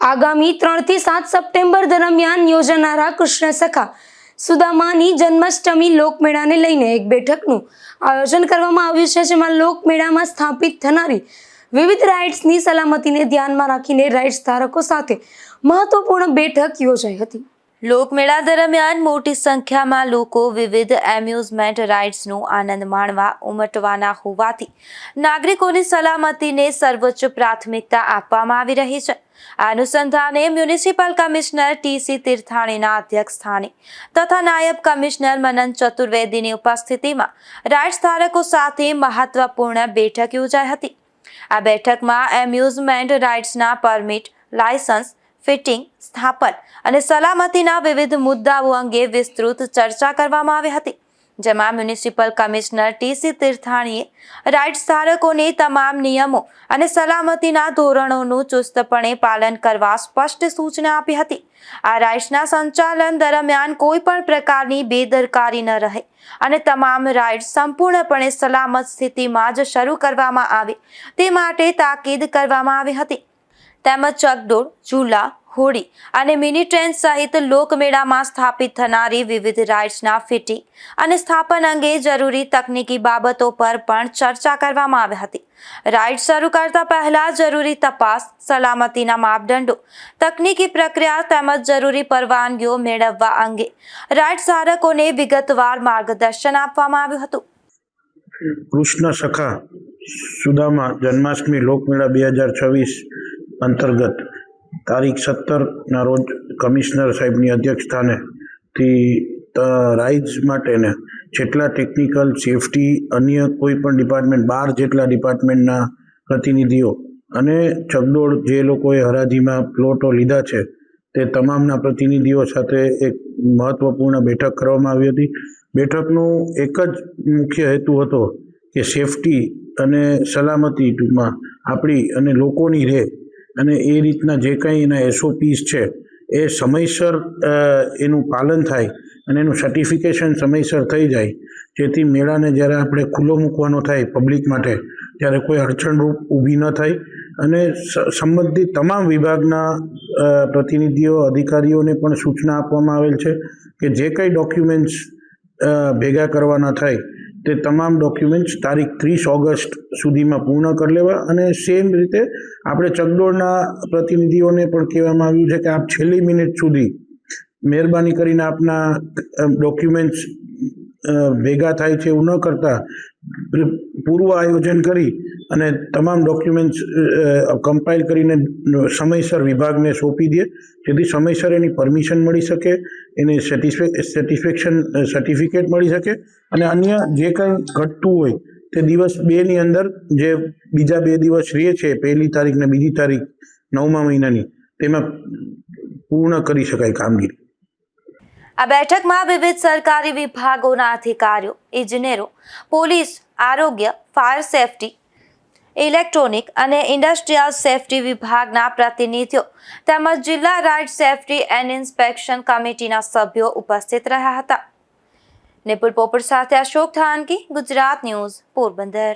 આગામી 3 થી 7 સપ્ટેમ્બર દરમિયાન યોજાનારા કૃષ્ણ સખા સુદામાની જન્માષ્ટમી લોકમેળાને લઈને એક બેઠકનું આયોજન કરવામાં આવ્યું છે, જેમાં લોકમેળામાં સ્થાપિત થનારી વિવિધ રાઇડ્સની સલામતીને ધ્યાનમાં રાખીને રાઇડ્સ ધારકો સાથે મહત્વપૂર્ણ બેઠક યોજાઈ હતી। લોકમેળા દરમિયાન મોટી સંખ્યામાં લોકો વિવિધ એમ્યુઝમેન્ટ રાઇડ્સનો આનંદ માણવા ઉમટવાના હોવાથી નાગરિકોની સલામતીને સર્વોચ્ચ પ્રાથમિકતા આપવામાં આવી રહી છે। આ અનુસંધાને મ્યુનિસિપલ કમિશનર ટી.સી. તીર્થાણીના અધ્યક્ષસ્થાને તથા નાયબ કમિશનર મનન ચતુર્વેદીની ઉપસ્થિતિમાં રાઇડ્સ ધારકો સાથે મહત્વપૂર્ણ બેઠક યોજાઈ હતી। આ બેઠકમાં એમ્યુઝમેન્ટ રાઇડ્સના પરમિટ, લાયસન્સ, ફિટિંગ, સ્થાપન અને સલામતીના વિવિધ મુદ્દાઓ અંગે વિસ્તૃત ચર્ચા કરવામાં આવી હતી, જેમાં મ્યુનિસિપલ કમિશનર ટી.સી. તીર્થાણીએ રાઇડ્સ ધારકોને તમામ નિયમો અને સલામતીના ધોરણોનું ચુસ્તપણે પાલન કરવા સ્પષ્ટ સૂચના આપી હતી। આ રાઇડ્સના સંચાલન દરમિયાન કોઈ પણ પ્રકારની બેદરકારી ન રહે અને તમામ રાઇડ્સ સંપૂર્ણપણે સલામત સ્થિતિમાં જ શરૂ કરવામાં આવે તે માટે તાકીદ કરવામાં આવી હતી। તેમજ ચકડોળ, ઝૂલા, હોડી અને મિની ટ્રેન સહિત લોકમેળામાં સ્થાપિત થનારી વિવિધ રાઇડ્સના ફિટિંગ અને સ્થાપન અંગે જરૂરી તકનીકી બાબતો પર પણ ચર્ચા કરવામાં આવી હતી। રાઇડ શરૂ કરતા પહેલા જરૂરી તપાસ, સલામતીના માપદંડો, તકનીકી પ્રક્રિયા તેમજ જરૂરી પરવાનગીઓ મેળવવા અંગે રાઇડ ધારકોને વિગતવાર માર્ગદર્શન આપવામાં આવ્યું હતું। કૃષ્ણ સખા સુદામા જન્માષ્ટમી લોકમેળા 2026 અંતર્ગત તારીખ 17 ના રોજ કમિશનર સાહેબની અધ્યક્ષસ્થાનેથી રાઇડ્સ માટેને જેટલા ટેકનિકલ, સેફટી, અન્ય કોઈ પણ ડિપાર્ટમેન્ટ 12 જેટલા ડિપાર્ટમેન્ટના પ્રતિનિધિઓ અને ચકડોળ જે લોકોએ હરાજીમાં પ્લોટો લીધા છે તે તમામના પ્રતિનિધિઓ સાથે એક મહત્વપૂર્ણ બેઠક કરવામાં આવી હતી। બેઠકનો એક જ મુખ્ય હેતુ હતો કે સેફટી અને સલામતી ટૂંકમાં આપણી અને લોકોની રહે અને એ રીતના જે કંઈ એના SOPs છે એ સમયસર એનું પાલન થાય અને એનું સર્ટિફિકેશન સમયસર થઈ જાય, જેથી મેળાને જ્યારે આપણે ખુલ્લો મૂકવાનો થાય પબ્લિક માટે ત્યારે કોઈ અડચણરૂપ ઊભી ન થાય અને સંબંધિત તમામ વિભાગના પ્રતિનિધિઓ, અધિકારીઓને પણ સૂચના આપવામાં આવેલ છે કે જે કંઈ ડોક્યુમેન્ટ્સ ભેગા કરવાના થાય તે તમામ ડોક્યુમેન્ટ્સ તારીખ 30 ઓગસ્ટ સુધીમાં પૂર્ણ કરી લેવા અને સેમ રીતે આપણે ચકડોળના પ્રતિનિધિઓને પણ કહેવામાં આવ્યું છે કે આપ છેલ્લી મિનિટ સુધી મહેરબાની કરીને આપના ડોક્યુમેન્ટ્સ ભેગા થાય છે એવું ન કરતા પૂર્વ આયોજન કરી અને તમામ ડોક્યુમેન્ટ્સ કમ્પાઇલ કરીને સમયસર વિભાગને સોંપી દે, જેથી સમયસર એની પરમિશન મળી શકે, એને સર્ટિફિકેટ મળી શકે અને અન્ય જે કંઈ ઘટતું હોય તે દિવસ 2ની અંદર જે બીજા 2 દિવસ રહે છે, 1લી તારીખ ને 2જી તારીખ 9મા મહિનાની, તેમાં પૂર્ણ કરી શકાય કામગીરી। આ બેઠકમાં વિવિધ સરકારી વિભાગોના અધિકારીઓ, ઇજનેરો, પોલીસ, આરોગ્ય, ફાયર સેફટી, ઇલેક્ટ્રોનિક અને ઇન્ડસ્ટ્રીયલ સેફટી વિભાગના પ્રતિનિધિઓ તેમજ જિલ્લા રાઇડ સેફટી એન્ડ ઇન્સ્પેક્શન કમિટીના સભ્યો ઉપસ્થિત રહ્યા હતા। નિપુલ પોપટ સાથે અશોક થાનકી, ગુજરાત ન્યૂઝ, પોરબંદર।